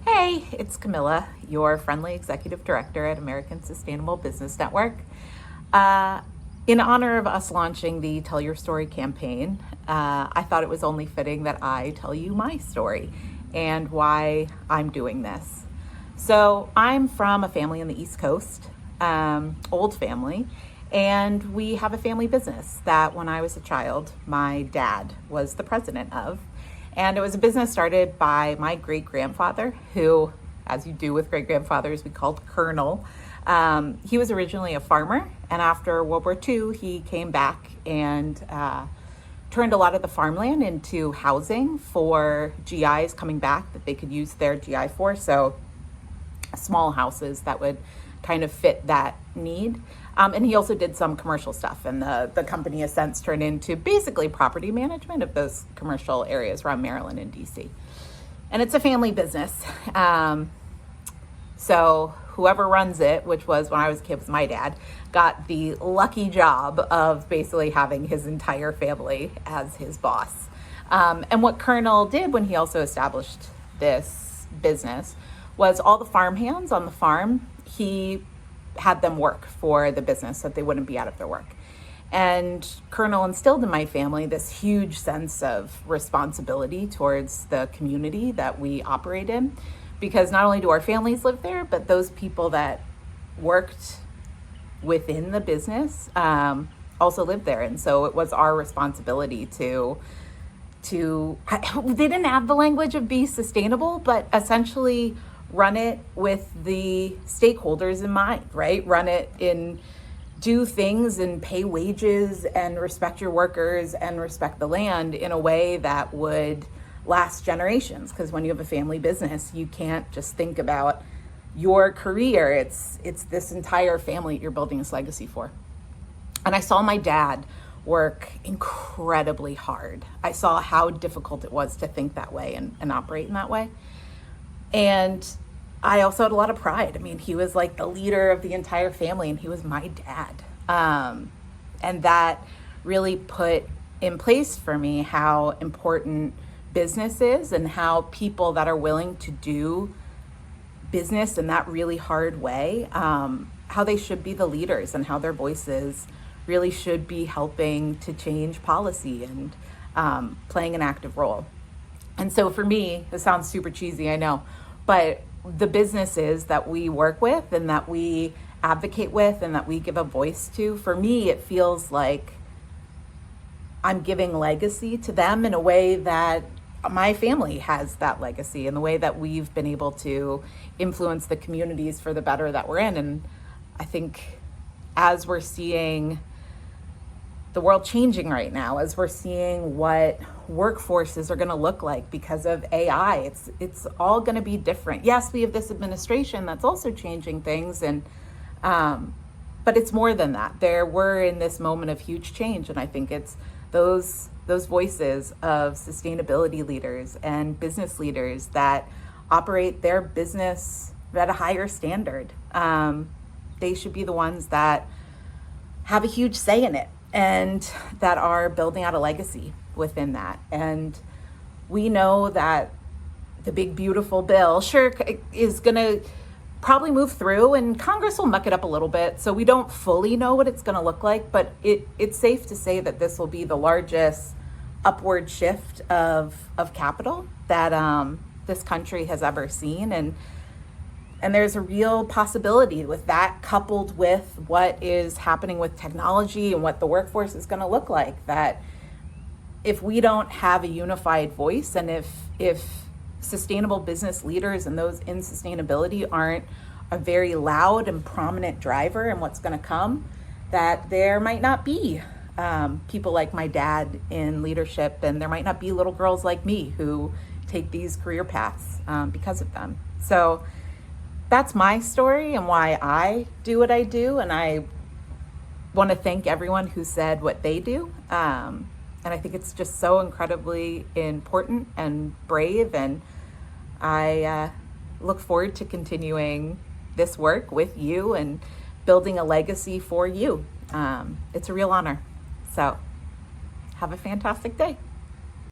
Hey, it's Camilla, your friendly executive director at American Sustainable Business Network. In honor of us launching the Tell Your Story campaign, I thought it was only fitting that I tell you my story and why I'm doing this. So I'm from a family on the East Coast, old family, and we have a family business that when I was a child, my dad was the president of. And it was a business started by my great-grandfather, who, as you do with great-grandfathers, we called Colonel. He was originally a farmer, and after World War II, he came back and turned a lot of the farmland into housing for GIs coming back that they could use their GI for. So small houses that would kind of fit that need. And he also did some commercial stuff, and the company has since turned into basically property management of those commercial areas around Maryland and DC. And it's a family business. So whoever runs it, which was when I was a kid, was my dad, got the lucky job of basically having his entire family as his boss. And what Colonel did when he also established this business was all the farmhands on the farm, he had them work for the business so that they wouldn't be out of their work. And Colonel instilled in my family this huge sense of responsibility towards the community that we operate in, because not only do our families live there, but those people that worked within the business also lived there. And so it was our responsibility to they didn't have the language of be sustainable, but essentially run it with the stakeholders in mind, right? Run it in, do things and pay wages and respect your workers and respect the land in a way that would last generations. Because when you have a family business, you can't just think about your career. It's this entire family you're building this legacy for. And I saw my dad work incredibly hard. I saw how difficult it was to think that way and operate in that way. And I also had a lot of pride. I mean, he was like the leader of the entire family, and he was my dad. And that really put in place for me how important business is and how people that are willing to do business in that really hard way, how they should be the leaders and how their voices really should be helping to change policy and playing an active role. And so for me, this sounds super cheesy, I know, but the businesses that we work with and that we advocate with and that we give a voice to, for me, it feels like I'm giving legacy to them in a way that my family has that legacy, in the way that we've been able to influence the communities for the better that we're in. And I think as we're seeing the world changing right now, as we're seeing what workforces are going to look like because of AI, it's all going to be different. Yes, we have this administration that's also changing things, and but it's more than that. We're in this moment of huge change, and I think it's those voices of sustainability leaders and business leaders that operate their business at a higher standard. They should be the ones that have a huge say in it and that are building out a legacy within that. And we know that the big, beautiful bill, sure, is going to probably move through, and Congress will muck it up a little bit. So we don't fully know what it's going to look like, but it's safe to say that this will be the largest upward shift of capital that this country has ever seen. And there's a real possibility with that, coupled with what is happening with technology and what the workforce is going to look like, that if we don't have a unified voice, and if sustainable business leaders and those in sustainability aren't a very loud and prominent driver in what's going to come, that there might not be people like my dad in leadership, and there might not be little girls like me who take these career paths because of them. So that's my story and why I do what I do. And I want to thank everyone who said what they do. And I think it's just so incredibly important and brave. And I look forward to continuing this work with you and building a legacy for you. It's a real honor. So have a fantastic day.